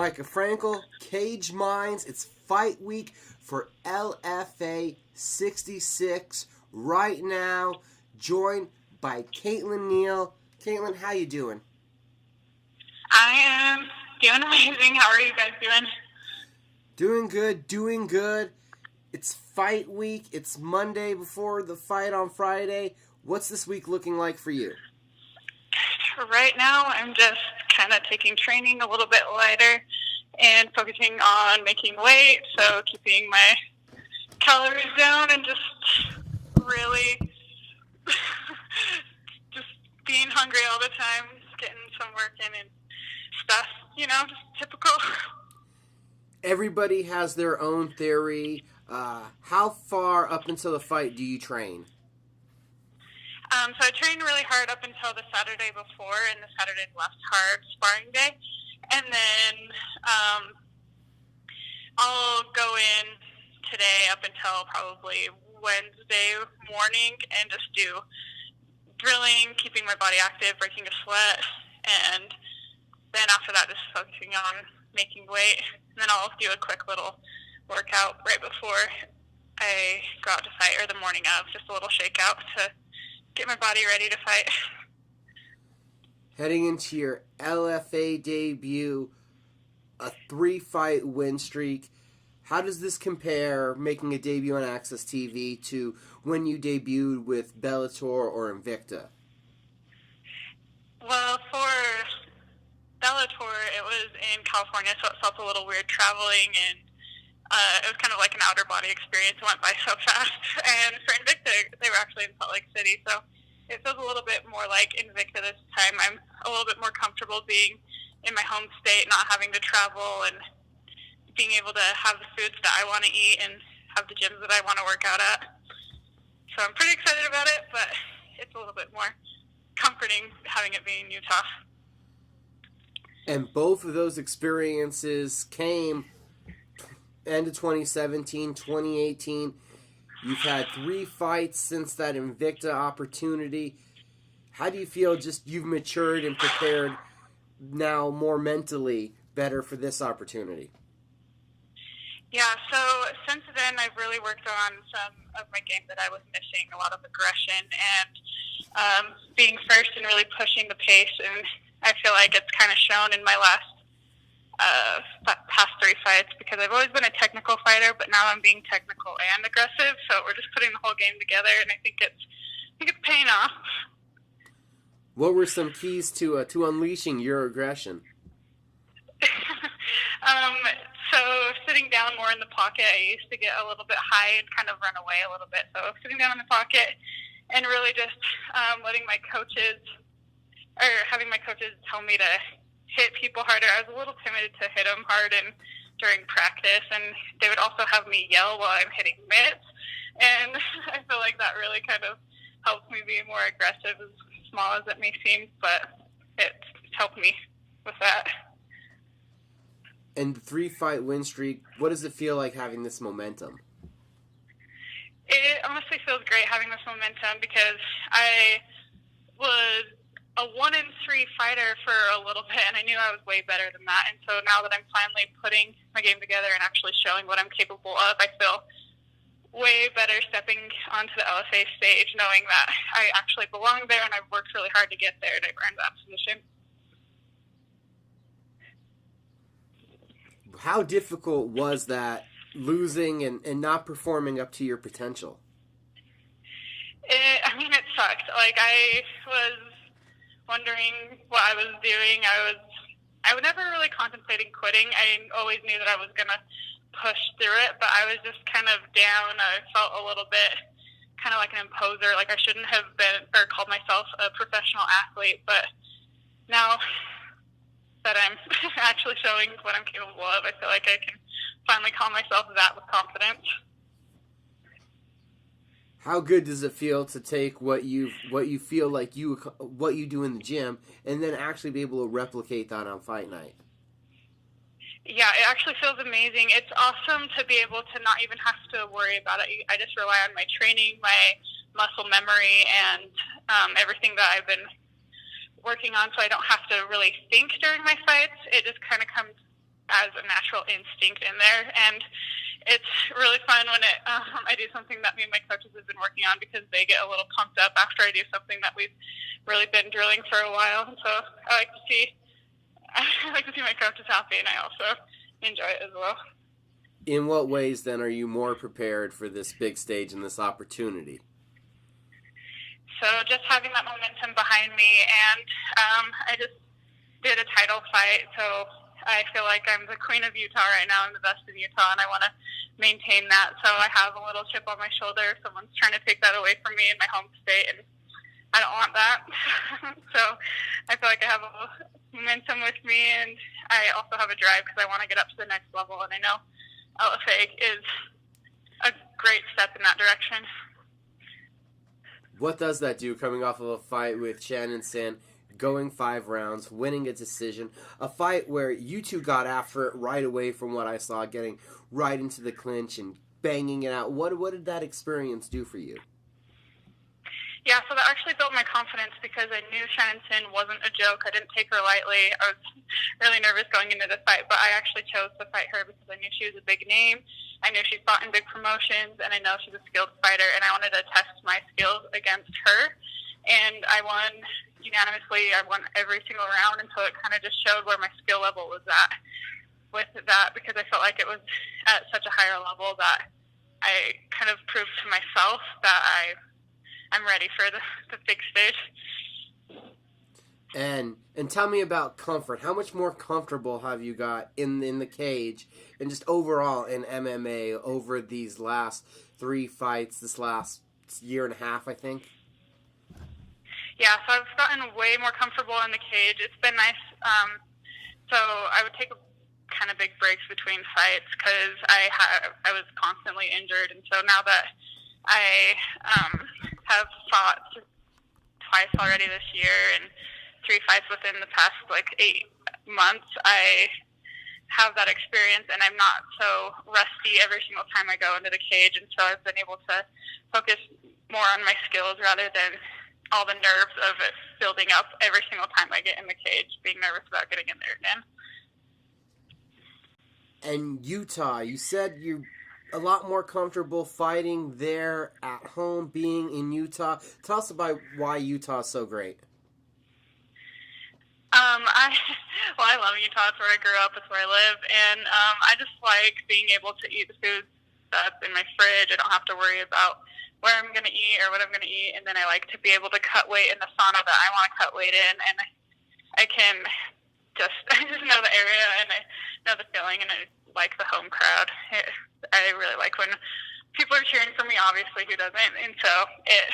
Mika Frankl, Cage Minds. It's fight week for LFA 66 right now. Joined by Kaytlin Neil. Kaytlin, how you doing? I am doing amazing. How are you guys doing? Doing good. It's fight week. It's Monday before the fight on Friday. What's this week looking like for you? Right now, I'm just kind of taking training a little bit lighter and focusing on making weight, so keeping my calories down and just really just being hungry all the time, just getting some work in and stuff, just typical. Everybody has their own theory. How far up until the fight do you train? So I trained really hard up until the Saturday before, and the Saturday's last hard sparring day. And then I'll go in today up until probably Wednesday morning and just do drilling, keeping my body active, breaking a sweat, and then after that just focusing on making weight. And then I'll do a quick little workout right before I go out to fight, or the morning of, just a little shakeout to get my body ready to fight. Heading into your LFA debut, a 3-fight win streak. How does this compare, making a debut on Access TV, to when you debuted with Bellator or Invicta? Well, for Bellator, it was in California, so it felt a little weird traveling, and it was kind of like an outer body experience. It went by so fast. And for Invicta, they were actually in Salt Lake City, so it feels a little bit more like Invicta this time. I'm a little bit more comfortable being in my home state, not having to travel, and being able to have the foods that I want to eat and have the gyms that I want to work out at. So I'm pretty excited about it, but it's a little bit more comforting having it be in Utah. And both of those experiences came end of 2017, 2018. You've had 3 fights since that Invicta opportunity. How do you feel just you've matured and prepared now more mentally better for this opportunity? Yeah, so since then I've really worked on some of my game that I was missing, a lot of aggression and being first and really pushing the pace, and I feel like it's kind of shown in my last past 3 fights, because I've always been a technical fighter, but now I'm being technical and aggressive, so we're just putting the whole game together, and I think it's paying off. What were some keys to unleashing your aggression? So sitting down more in the pocket, I used to get a little bit high and kind of run away a little bit. So sitting down in the pocket and really just having my coaches tell me to hit people harder. I was a little timid to hit them hard during practice, and they would also have me yell while I'm hitting mitts. And I feel like that really kind of helps me be more aggressive, as small as it may seem, but it's helped me with that. And the 3-fight win streak, what does it feel like having this momentum? It honestly feels great having this momentum, because I was a 1-3 fighter for a little bit, and I knew I was way better than that. And so now that I'm finally putting my game together and actually showing what I'm capable of, I feel way better stepping onto the LFA stage, knowing that I actually belong there, and I've worked really hard to get there, and I've earned that position. How difficult was that, losing and not performing up to your potential? It sucked. Like, I was wondering what I was doing. I was never really contemplating quitting. I always knew that I was going to push through it, but I was just kind of down. I felt a little bit kind of like an imposer, like I shouldn't have been, or called myself a professional athlete. But now that I'm actually showing what I'm capable of, I feel like I can finally call myself that with confidence. How good does it feel to take what you feel like what you do in the gym and then actually be able to replicate that on fight night? Yeah, it actually feels amazing. It's awesome to be able to not even have to worry about it. I just rely on my training, my muscle memory, and everything that I've been working on, so I don't have to really think during my fights. It just kind of comes as a natural instinct in there. And it's really fun when I do something that me and my coaches have been working on, because they get a little pumped up after I do something that we've really been drilling for a while. And so I like to see my coaches happy, and I also enjoy it as well. In what ways, then, are you more prepared for this big stage and this opportunity? So just having that momentum behind me, and I just did a title fight, so I feel like I'm the queen of Utah right now. I'm the best in Utah, and I want to maintain that. So I have a little chip on my shoulder. Someone's trying to take that away from me in my home state, and I don't want that. So I feel like I have a momentum with me, and I also have a drive because I want to get up to the next level, and I know LFA is a great step in that direction. What does that do, coming off of a fight with Shannon Sand, going 5 rounds, winning a decision, a fight where you two got after it right away from what I saw, getting right into the clinch and banging it out? What did that experience do for you? Yeah, so that actually built my confidence, because I knew Shannon Sand wasn't a joke. I didn't take her lightly. I was really nervous going into the fight, but I actually chose to fight her because I knew she was a big name. I knew she fought in big promotions, and I know she's a skilled fighter, and I wanted to test my skills against her. And I won unanimously. I won every single round, and so it kind of just showed where my skill level was at with that, because I felt like it was at such a higher level that I kind of proved to myself that I'm ready for the big stage. And tell me about comfort. How much more comfortable have you got in the cage and just overall in MMA over these last 3 fights, this last year and a half, I think? Yeah, so I've gotten way more comfortable in the cage. It's been nice. So I would take kind of big breaks between fights because I was constantly injured, and so now that I have fought twice already this year and 3 fights within the past 8 months, I have that experience, and I'm not so rusty every single time I go into the cage, and so I've been able to focus more on my skills rather than all the nerves of it building up every single time I get in the cage, being nervous about getting in there again. And Utah, you said you're a lot more comfortable fighting there at home, being in Utah. Tell us about why Utah is so great. I love Utah. It's where I grew up. It's where I live. And I just like being able to eat the food that's in my fridge. I don't have to worry about where I'm going to eat or what I'm going to eat. And then I like to be able to cut weight in the sauna that I want to cut weight in. And I just know the area, and I know the feeling, and I like the home crowd. I really like when people are cheering for me, obviously, who doesn't? And so it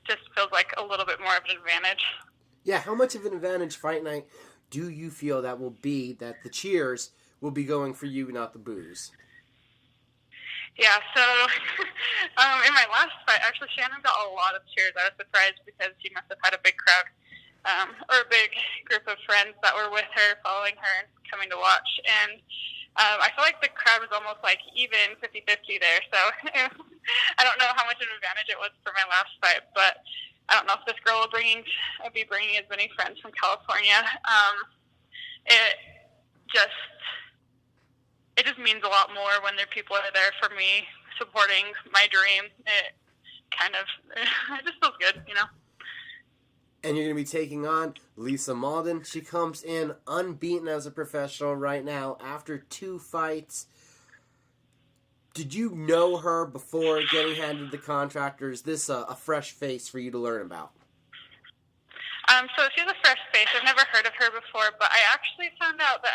just feels like a little bit more of an advantage. Yeah, how much of an advantage fight night do you feel that will be, that the cheers will be going for you, not the boos? Yeah, so in my last fight, actually, Shannon got a lot of cheers. I was surprised because she must have had a big crowd or a big group of friends that were with her, following her, and coming to watch. And I feel like the crowd was almost even 50-50 there. So I don't know how much of an advantage it was for my last fight, but I don't know if this girl will be bringing as many friends from California. It just means a lot more when people are there for me, supporting my dream. It just feels good, you know. And you're going to be taking on Lisa Mauldin. She comes in unbeaten as a professional right now after 2 fights. Did you know her before getting handed the contract, or is this a fresh face for you to learn about? So she's a fresh face. I've never heard of her before, but I actually found out that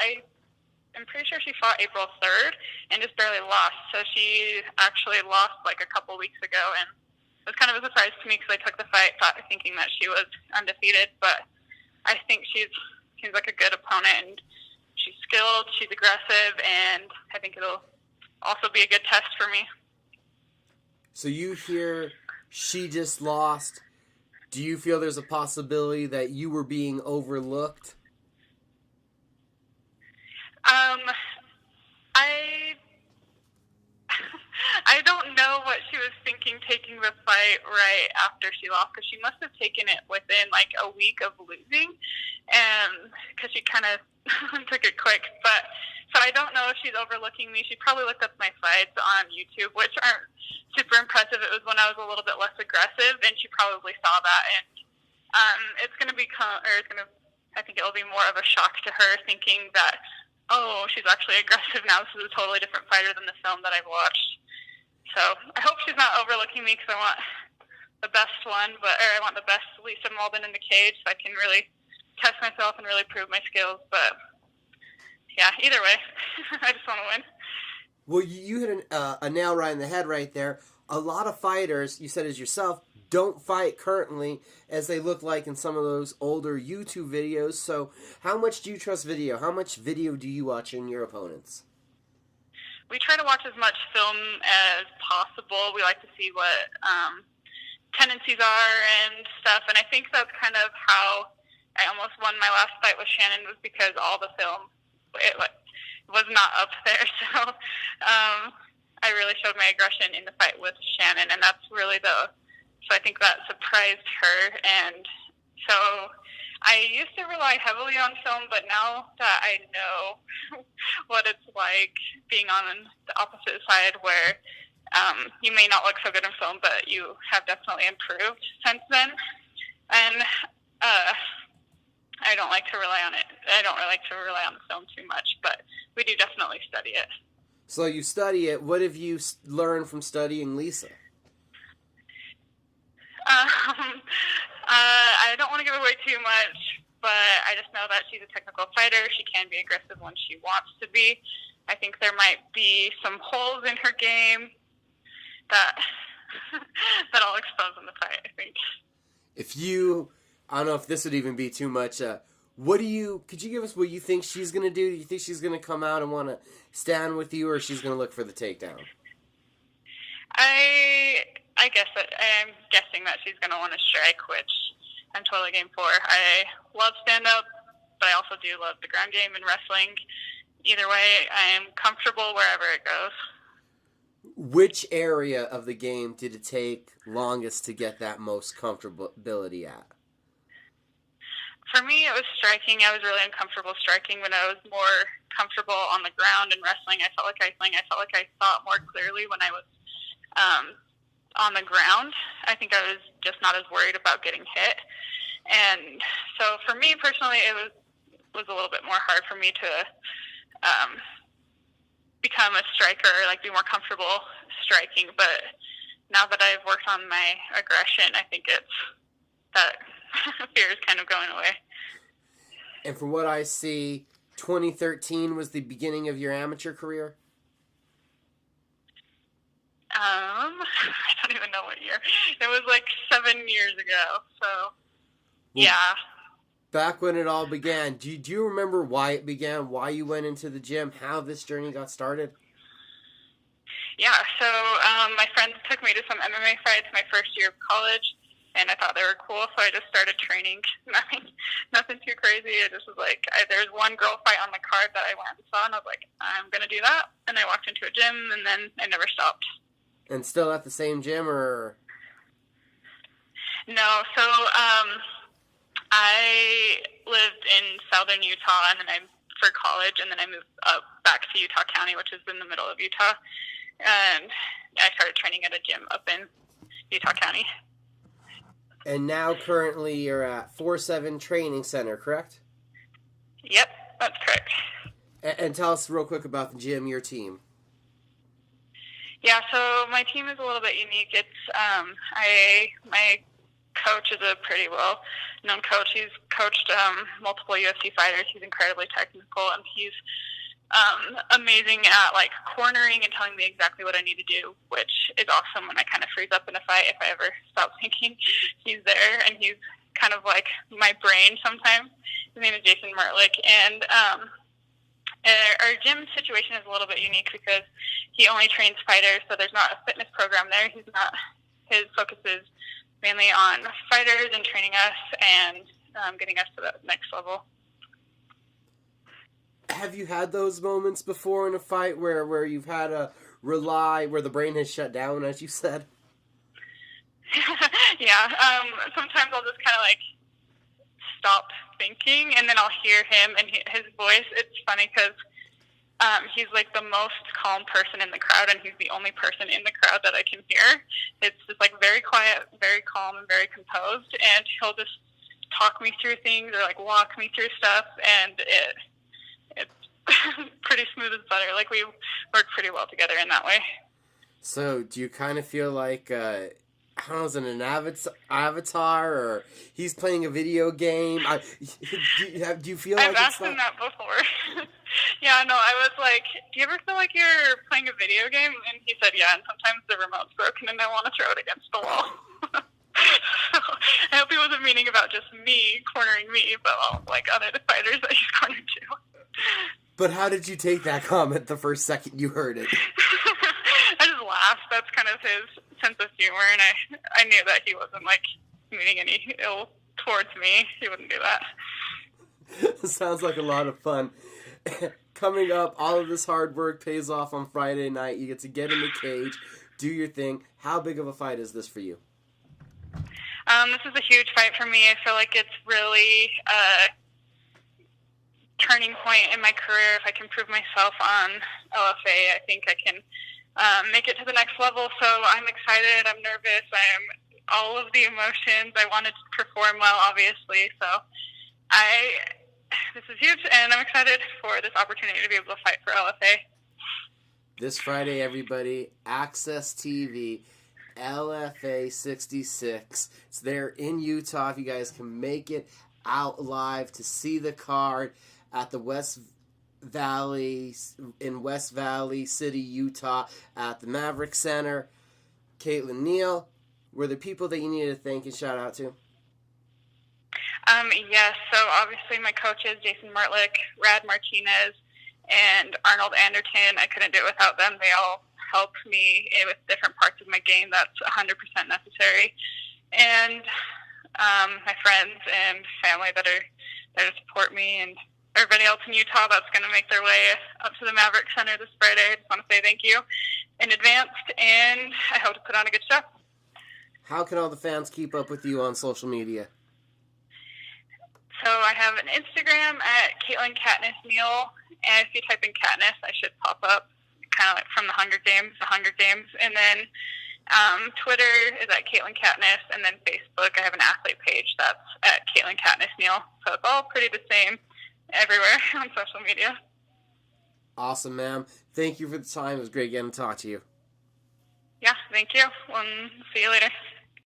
I'm pretty sure she fought April 3rd and just barely lost. So she actually lost a couple weeks ago, and it was kind of a surprise to me because I took the fight thinking that she was undefeated, but I think she seems like a good opponent, and she's skilled, she's aggressive, and I think it'll also be a good test for me. So you hear she just lost. Do you feel there's a possibility that you were being overlooked? I don't know what she was thinking thinking taking the fight right after she lost, because she must have taken it within like a week of losing, and because she kind of took it quick. But so I don't know if she's overlooking me. She probably looked up my fights on YouTube, which aren't super impressive. It was when I was a little bit less aggressive, and she probably saw that. And it's going to become, or it's going to, I think it'll be more of a shock to her, thinking that, oh, she's actually aggressive now. This is a totally different fighter than the film that I've watched. So I hope she's not overlooking me, because I want the best one, or I want the best Lisa Mauldin in the cage, so I can really test myself and really prove my skills. But yeah, either way, I just want to win. Well, you hit a nail right in the head right there. A lot of fighters, you said as yourself, don't fight currently as they look like in some of those older YouTube videos. So how much do you trust video? How much video do you watch in your opponents? We try to watch as much film as possible. We like to see what tendencies are and stuff. And I think that's kind of how I almost won my last fight with Shannon, was because all the film, it was not up there. So I really showed my aggression in the fight with Shannon, and that's really so I think that surprised her. And so I used to rely heavily on film, but now that I know what it's like being on the opposite side, where you may not look so good in film, but you have definitely improved since then. And I don't like to rely on it. I don't really like to rely on the film too much, but we do definitely study it. So you study it. What have you learned from studying Lisa? I don't want to give away too much, but I just know that she's a technical fighter. She can be aggressive when she wants to be. I think there might be some holes in her game that I'll expose in the fight, I think. I don't know if this would even be too much. Could you give us what you think she's going to do? Do you think she's going to come out and want to stand with you, or she's going to look for the takedown? I guess I'm guessing that she's going to want to strike, which I'm totally game for. I love stand-up, but I also do love the ground game and wrestling. Either way, I am comfortable wherever it goes. Which area of the game did it take longest to get that most comfortability at? For me, it was striking. I was really uncomfortable striking. When I was more comfortable on the ground and wrestling, I felt like I thought more clearly when I was on the ground. I think I was just not as worried about getting hit. And so for me personally, it was a little bit more hard for me to become a striker, like be more comfortable striking. But now that I've worked on my aggression, I think that fear is kind of going away. And from what I see, 2013 was the beginning of your amateur career? I don't even know what year. It was like 7 years ago, so yeah. Back when it all began, do you remember why it began, why you went into the gym, how this journey got started? Yeah, so my friends took me to some MMA fights my first year of college, and I thought they were cool, so I just started training. Nothing too crazy. It just was like, there was one girl fight on the card that I went and saw, and I was like, I'm going to do that. And I walked into a gym, and then I never stopped. And still at the same gym, or? No, so I lived in southern Utah, and then for college, and then I moved back to Utah County, which is in the middle of Utah. And I started training at a gym up in Utah County. And now currently you're at 4-7 Training Center, correct? Yep, that's correct. And tell us real quick about the gym, your team. Yeah, so my team is a little bit unique. It's my coach is a pretty well-known coach. He's coached multiple UFC fighters. He's incredibly technical, and he's amazing at like cornering and telling me exactly what I need to do, which is awesome when I kind of freeze up in a fight. If I ever stop thinking, he's there, and he's kind of like my brain sometimes. His name is Jason Mertlick, and our gym situation is a little bit unique because he only trains fighters, so there's not a fitness program there. His focus is mainly on fighters and training us and getting us to the next level. Have you had those moments before in a fight where you've had to rely, where the brain has shut down, as you said? Yeah. Sometimes I'll just kind of like stop thinking, and then I'll hear him and his voice. It's funny because he's like the most calm person in the crowd, and he's the only person in the crowd that I can hear. It's just like very quiet, very calm, and very composed, and he'll just talk me through things or like walk me through stuff, and it's pretty smooth as butter. Like we work pretty well together in that way. So do you kind of feel like I don't know, is it an avatar, or he's playing a video game? Do you feel like I've asked him that before. Yeah, no, I was like, do you ever feel like you're playing a video game? And he said, yeah, and sometimes the remote's broken and I want to throw it against the wall. So I hope he wasn't meaning about just me cornering me, but like other fighters that he's cornered too. But how did you take that comment the first second you heard it? I just laughed. That's kind of his sense of humor, and I knew that he wasn't like meaning any ill towards me. He wouldn't do that. Sounds like a lot of fun. Coming up, all of this hard work pays off on Friday night. You get to get in the cage, do your thing. How big of a fight is this for you? This is a huge fight for me. I feel like it's really a turning point in my career. If I can prove myself on LFA, I think I can make it to the next level. So I'm excited. I'm nervous. I'm all of the emotions. I wanted to perform well, obviously. So this is huge, and I'm excited for this opportunity to be able to fight for LFA. This Friday, everybody, Access TV, LFA 66. It's there in Utah. If you guys can make it out live to see the card at the West Valley City, Utah, at the Maverick Center. Kaytlin Neil, were the people that you needed to thank and shout out to? Yes, so obviously my coaches, Jason Martlick, Rad Martinez, and Arnold Anderton, I couldn't do it without them. They all helped me with different parts of my game that's 100% necessary. And my friends and family that are there to support me, and everybody else in Utah that's going to make their way up to the Maverick Center this Friday. I just want to say thank you in advance, and I hope to put on a good show. How can all the fans keep up with you on social media? So I have an Instagram at Kaytlin Neil, and if you type in Katniss, I should pop up, kind of like from the Hunger Games. And then Twitter is at Kaytlin Katniss, and then Facebook, I have an athlete page that's at Kaytlin Neil. So it's all pretty the same everywhere on social media. Awesome, ma'am. Thank you for the time. It was great getting to talk to you. Yeah, thank you. See you later.